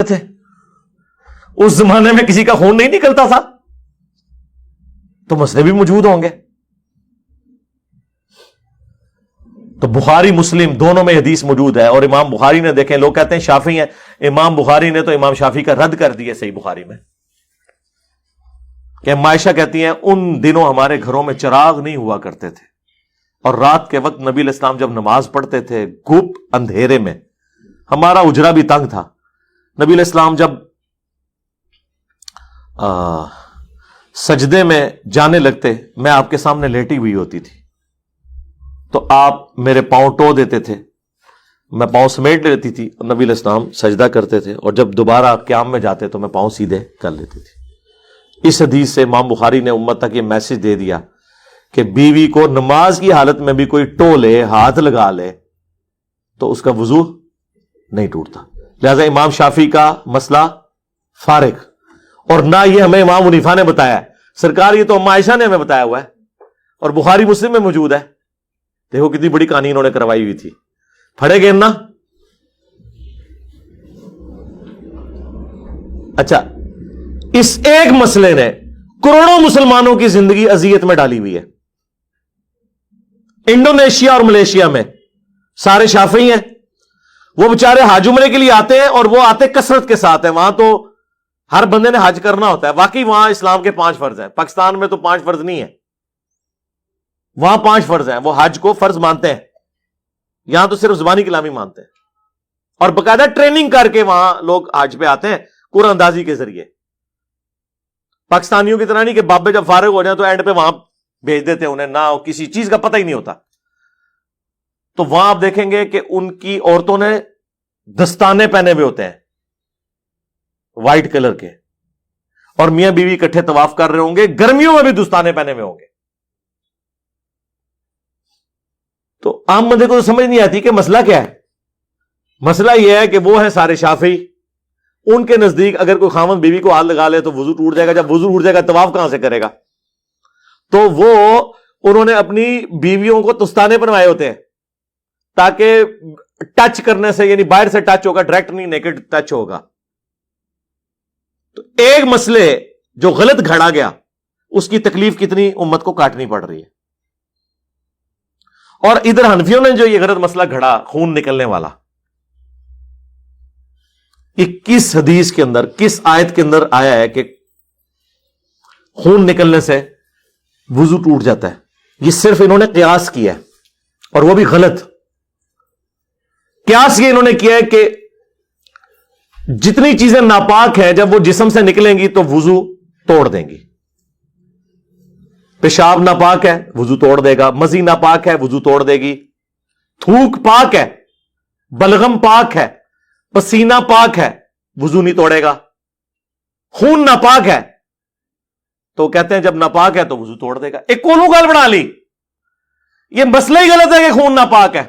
تھے. اس زمانے میں کسی کا خون نہیں نکلتا تھا تو مسئلے بھی موجود ہوں گے. تو بخاری مسلم دونوں میں حدیث موجود ہے. اور امام بخاری نے دیکھیں, لوگ کہتے ہیں شافعی ہیں, امام بخاری نے تو امام شافعی کا رد کر دیا صحیح بخاری میں, کہ عائشہ کہتی ہیں ان دنوں ہمارے گھروں میں چراغ نہیں ہوا کرتے تھے, اور رات کے وقت نبی علیہ السلام جب نماز پڑھتے تھے گھپ اندھیرے میں, ہمارا اجرا بھی تنگ تھا, نبی علیہ السلام جب سجدے میں جانے لگتے میں آپ کے سامنے لیٹی ہوئی ہوتی تھی, تو آپ میرے پاؤں ٹو دیتے تھے, میں پاؤں سمیٹ لیتی تھی, اور نبی علیہ السلام سجدہ کرتے تھے, اور جب دوبارہ قیام میں جاتے تو میں پاؤں سیدھے کر لیتی تھی. اس حدیث سے امام بخاری نے امت تک یہ میسج دے دیا کہ بیوی کو نماز کی حالت میں بھی کوئی ٹو لے, ہاتھ لگا لے, تو اس کا وضو نہیں ٹوٹتا. لہذا امام شافعی کا مسئلہ فارغ, اور نہ یہ ہمیں امام حنیفہ نے بتایا, سرکار یہ تو ام عائشہ نے ہمیں بتایا ہوا ہے, اور بخاری مسلم میں موجود ہے. دیکھو کتنی بڑی کہانی انہوں نے کروائی ہوئی تھی. پڑھے گئے نا. اچھا, اس ایک مسئلے نے کروڑوں مسلمانوں کی زندگی اذیت میں ڈالی ہوئی ہے. انڈونیشیا اور ملیشیا میں سارے شافعی ہیں, وہ بیچارے حج عمرے کے لیے آتے ہیں, اور وہ آتے کثرت کے ساتھ ہیں. وہاں تو ہر بندے نے حج کرنا ہوتا ہے. واقعی وہاں اسلام کے 5 فرض ہیں. پاکستان میں تو 5 فرض نہیں ہے, وہاں 5 فرض ہیں. وہ حج کو فرض مانتے ہیں, یہاں تو صرف زبانی کلامی مانتے ہیں, اور باقاعدہ ٹریننگ کر کے وہاں لوگ حج پہ آتے ہیں قرآن اندازی کے ذریعے. پاکستانیوں کی طرح نہیں کہ بابے جب فارغ ہو جائیں تو اینڈ پہ وہاں بھیج دیتے ہیں انہیں, نہ کسی چیز کا پتہ ہی نہیں ہوتا. تو وہاں آپ دیکھیں گے کہ ان کی عورتوں نے دستانے پہنے ہوئے ہوتے ہیں وائٹ کلر کے, اور میاں بیوی اکٹھے طواف کر رہے ہوں گے, گرمیوں میں بھی دستانے پہنے ہوئے ہوں گے. تو عام بندے کو تو سمجھ نہیں آتی کہ مسئلہ کیا ہے. مسئلہ یہ ہے کہ وہ ہے سارے شافعی, ان کے نزدیک اگر کوئی خاوند بیوی کو ہاتھ لگا لے تو وضو ٹوٹ جائے گا. جب وضو ٹوٹ جائے گا طواف کہاں سے کرے گا؟ تو انہوں نے اپنی بیویوں کو دستانے بنوائے ہوتے ہیں تاکہ ٹچ کرنے سے, یعنی باہر سے ٹچ ہوگا, ڈائریکٹ نہیں, نیکڈ ٹچ ہوگا. تو ایک مسئلے جو غلط گھڑا گیا اس کی تکلیف کتنی امت کو کاٹنی پڑ رہی ہے. اور ادھر حنفیوں نے جو یہ غلط مسئلہ گھڑا خون نکلنے والا, 21 حدیث کے اندر کس آیت کے اندر آیا ہے کہ خون نکلنے سے وضو ٹوٹ جاتا ہے؟ یہ صرف انہوں نے قیاس کیا ہے, اور وہ بھی غلط قیاس. یہ انہوں نے کیا ہے کہ جتنی چیزیں ناپاک ہیں جب وہ جسم سے نکلیں گی تو وضو توڑ دیں گی. پیشاب ناپاک ہے وضو توڑ دے گا, مزی ناپاک ہے وضو توڑ دے گی, تھوک پاک ہے, بلغم پاک ہے, پسینہ پاک ہے, وضو نہیں توڑے گا. خون ناپاک ہے تو کہتے ہیں جب ناپاک ہے تو وضو توڑ دے گا. ایک کونو گال بنا لی. یہ مسئلہ ہی غلط ہے کہ خون ناپاک ہے.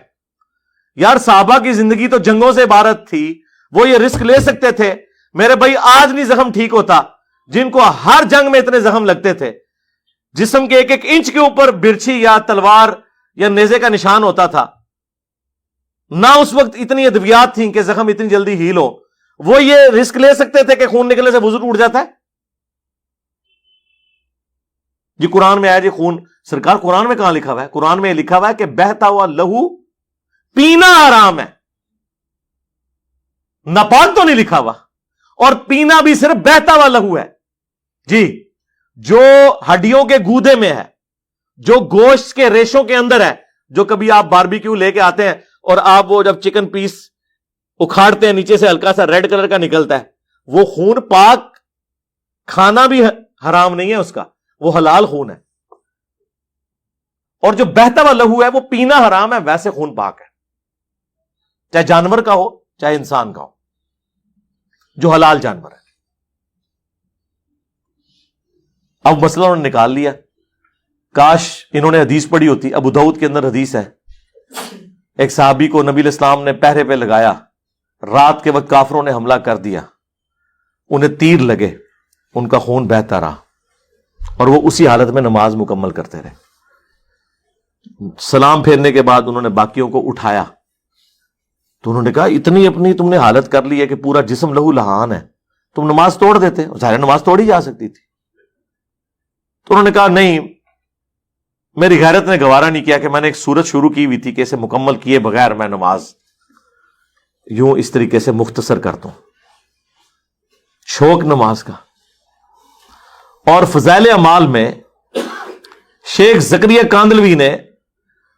یار صحابہ کی زندگی تو جنگوں سے عبارت تھی, وہ یہ رسک لے سکتے تھے. میرے بھائی آج نہیں زخم ٹھیک ہوتا, جن کو ہر جنگ میں اتنے زخم لگتے تھے, جسم کے 1-1 انچ کے اوپر برچھی یا تلوار یا نیزے کا نشان ہوتا تھا, نہ اس وقت اتنی ادویات تھیں کہ زخم اتنی جلدی ہیل ہو, وہ یہ رسک لے سکتے تھے کہ خون نکلنے سے وضو ٹوٹ جاتا ہے؟ جی قرآن میں آیا جی خون. سرکار قرآن میں کہاں لکھا ہوا ہے؟ قرآن میں لکھا ہوا ہے کہ بہتا ہوا لہو پینا حرام ہے, ناپاک تو نہیں لکھا ہوا. اور پینا بھی صرف بہتا ہوا لہو ہے جی, جو ہڈیوں کے گودے میں ہے, جو گوشت کے ریشوں کے اندر ہے. جو کبھی آپ باربیکیو لے کے آتے ہیں اور آپ وہ جب چکن پیس اکھاڑتے ہیں نیچے سے ہلکا سا ریڈ کلر کا نکلتا ہے, وہ خون پاک, کھانا بھی حرام نہیں ہے اس کا, وہ حلال خون ہے. اور جو بہتا ہوا لہو ہے وہ پینا حرام ہے, ویسے خون پاک ہے, چاہے جانور کا ہو چاہے انسان کا ہو, جو حلال جانور ہے. اب مسئلہ انہوں نے نکال لیا. کاش انہوں نے حدیث پڑھی ہوتی. ابو داؤد کے اندر حدیث ہے, ایک صحابی کو نبی علیہ السلام نے پہرے پہ لگایا, رات کے وقت کافروں نے حملہ کر دیا, انہیں تیر لگے, ان کا خون بہتا رہا, اور وہ اسی حالت میں نماز مکمل کرتے رہے. سلام پھیرنے کے بعد انہوں نے باقیوں کو اٹھایا, تو انہوں نے کہا اتنی اپنی تم نے حالت کر لی ہے کہ پورا جسم لہو لہان ہے، تم نماز توڑ دیتے، ظاہر نماز توڑی جا سکتی تھی۔ تو انہوں نے کہا نہیں، میری غیرت نے گوارا نہیں کیا کہ میں نے ایک صورت شروع کی ہوئی تھی کہ اسے مکمل کیے بغیر میں نماز یوں اس طریقے سے مختصر کر دوں، شوق نماز کا۔ اور فضائل اعمال میں شیخ زکریا کاندلوی نے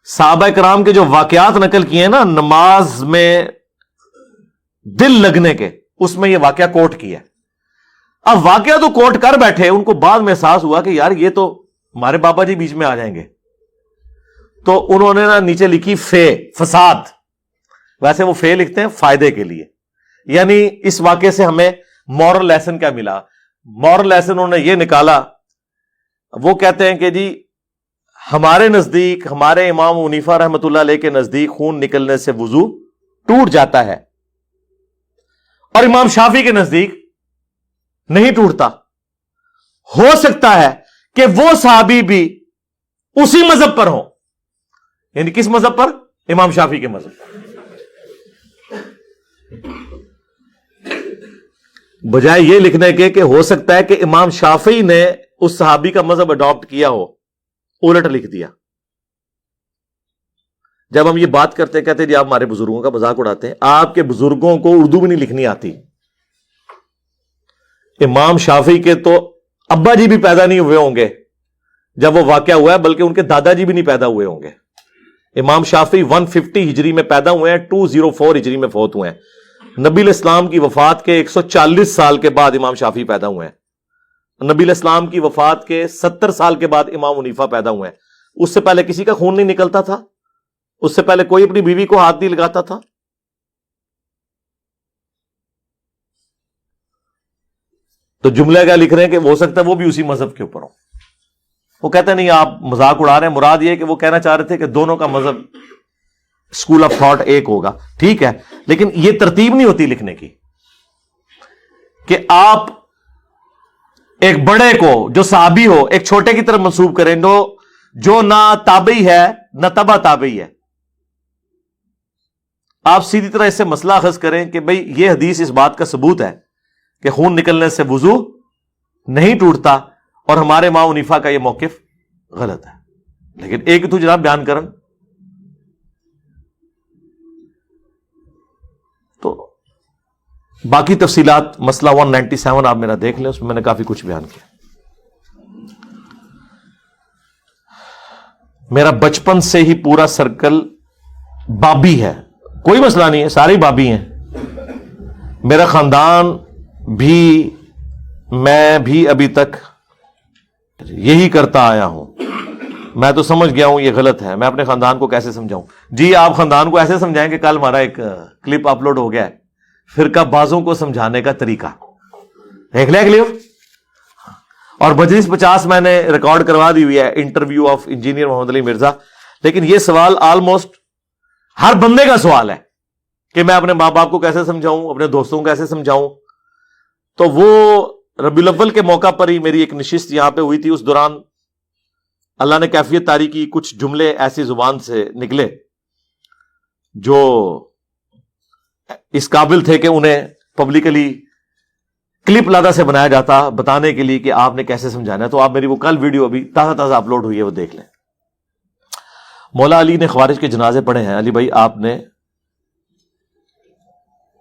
صحابہ کرام کے جو واقعات نقل کیے ہیں نا نماز میں دل لگنے کے، اس میں یہ واقعہ کوٹ کیا۔ اب واقعہ تو کوٹ کر بیٹھے، ان کو بعد میں احساس ہوا کہ یار یہ تو ہمارے بابا جی بیچ میں آ جائیں گے، تو انہوں نے نا نیچے لکھی فساد، ویسے وہ لکھتے ہیں فائدے کے لیے، یعنی اس واقعے سے ہمیں مورل لیسن کیا ملا؟ مورل لیسن انہوں نے یہ نکالا، وہ کہتے ہیں کہ جی ہمارے نزدیک، ہمارے امام حنیفہ رحمۃ اللہ علیہ کے نزدیک خون نکلنے سے وضو ٹوٹ جاتا ہے، اور امام شافعی کے نزدیک نہیں ٹوٹتا۔ ہو سکتا ہے کہ وہ صحابی بھی اسی مذہب پر ہوں، یعنی کس مذہب پر؟ امام شافعی کے مذہب پر۔ بجائے یہ لکھنے کے کہ ہو سکتا ہے کہ امام شافعی نے اس صحابی کا مذہب اڈاپٹ کیا ہو، الٹ لکھ دیا۔ جب ہم یہ بات کرتے ہیں کہتے ہیں جی آپ ہمارے بزرگوں کا مذاق اڑاتے ہیں، آپ کے بزرگوں کو اردو بھی نہیں لکھنی آتی۔ امام شافعی کے تو ابا جی بھی پیدا نہیں ہوئے ہوں گے جب وہ واقعہ ہوا ہے، بلکہ ان کے دادا جی بھی نہیں پیدا ہوئے ہوں گے۔ امام شافعی 150 ہجری میں پیدا ہوئے ہیں، 204 ہجری میں فوت ہوئے ہیں۔ نبی علیہ السلام کی وفات کے 140 سال کے بعد امام شافعی پیدا ہوئے ہیں۔ نبی علیہ السلام کی وفات کے 70 سال کے بعد امام حنیفہ پیدا ہوئے ہیں۔ اس سے پہلے کسی کا خون نہیں نکلتا تھا، اس سے پہلے کوئی اپنی بیوی کو ہاتھ نہیں لگاتا تھا۔ تو جملہ کیا لکھ رہے ہیں کہ ہو سکتا ہے وہ بھی اسی مذہب کے اوپر ہو۔ وہ کہتے ہیں نہیں آپ مذاق اڑا رہے ہیں، مراد یہ کہ وہ کہنا چاہ رہے تھے کہ دونوں کا مذہب اسکول آف تھاٹ ایک ہوگا، ٹھیک ہے، لیکن یہ ترتیب نہیں ہوتی لکھنے کی کہ آپ ایک بڑے کو جو صحابی ہو ایک چھوٹے کی طرف منسوب کریں جو نہ تابعی ہے نہ تبع تابعی ہے۔ آپ سیدھی طرح اس سے مسئلہ اخذ کریں کہ بھئی یہ حدیث اس بات کا ثبوت ہے کہ خون نکلنے سے وضو نہیں ٹوٹتا، اور ہمارے امام حنیفہ کا یہ موقف غلط ہے، لیکن ایک تو جناب بیان کرن۔ تو باقی تفصیلات مسئلہ 197 آپ میرا دیکھ لیں، اس میں میں نے کافی کچھ بیان کیا۔ میرا بچپن سے ہی پورا سرکل بابی ہے، کوئی مسئلہ نہیں ہے، سارے بابی ہیں، میرا خاندان بھی، میں بھی ابھی تک یہی کرتا آیا ہوں۔ میں تو سمجھ گیا ہوں یہ غلط ہے، میں اپنے خاندان کو کیسے سمجھاؤں؟ جی آپ خاندان کو ایسے سمجھائیں کہ کل ہمارا ایک کلپ اپلوڈ ہو گیا ہے، فرقہ بازوں کو سمجھانے کا طریقہ، دیکھ لیں کلپ، اور مجلس 50 میں نے ریکارڈ کروا دی ہوئی ہے، انٹرویو آف انجینئر محمد علی مرزا۔ لیکن یہ سوال آلموسٹ ہر بندے کا سوال ہے کہ میں اپنے ماں باپ کو کیسے سمجھاؤں، اپنے دوستوں کو کیسے سمجھاؤں۔ تو وہ ربیع الاول کے موقع پر ہی میری ایک نشست یہاں پہ ہوئی تھی، اس دوران اللہ نے کیفیت طاری کی، کچھ جملے ایسی زبان سے نکلے جو اس قابل تھے کہ انہیں پبلکلی کلپ لادہ سے بنایا جاتا بتانے کے لیے کہ آپ نے کیسے سمجھانا ہے۔ تو آپ میری وہ کل ویڈیو ابھی تازہ تازہ اپلوڈ ہوئی ہے، وہ دیکھ لیں۔ مولا علی نے خوارج کے جنازے پڑھے ہیں، علی بھائی آپ نے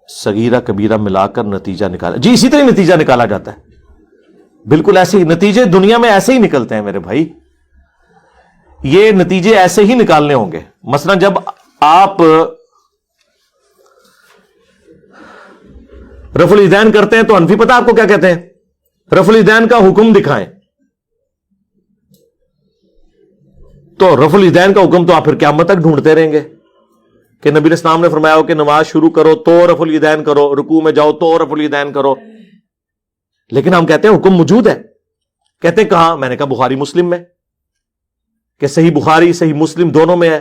صغیرہ کبیرہ ملا کر نتیجہ نکالا؟ جی اسی طرح نتیجہ نکالا جاتا ہے، بالکل ایسے ہی نتیجے دنیا میں ایسے ہی نکلتے ہیں میرے بھائی، یہ نتیجے ایسے ہی نکالنے ہوں گے۔ مثلا جب آپ رفع الیدین کرتے ہیں تو حنفی پتہ آپ کو کیا کہتے ہیں؟ رفع الیدین کا حکم دکھائیں، تو رفع الیدین کا حکم تو آپ پھر قیامت تک ڈھونڈتے رہیں گے کہ نبی اسلام نے فرمایا ہو کہ نماز شروع کرو تو رفع الیدین کرو، رکوع میں جاؤ تو رفع الیدین کرو، لیکن ہم کہتے ہیں حکم موجود ہے۔ کہتے ہیں کہاں؟ میں نے کہا بخاری مسلم میں، کہ صحیح بخاری صحیح مسلم دونوں میں ہے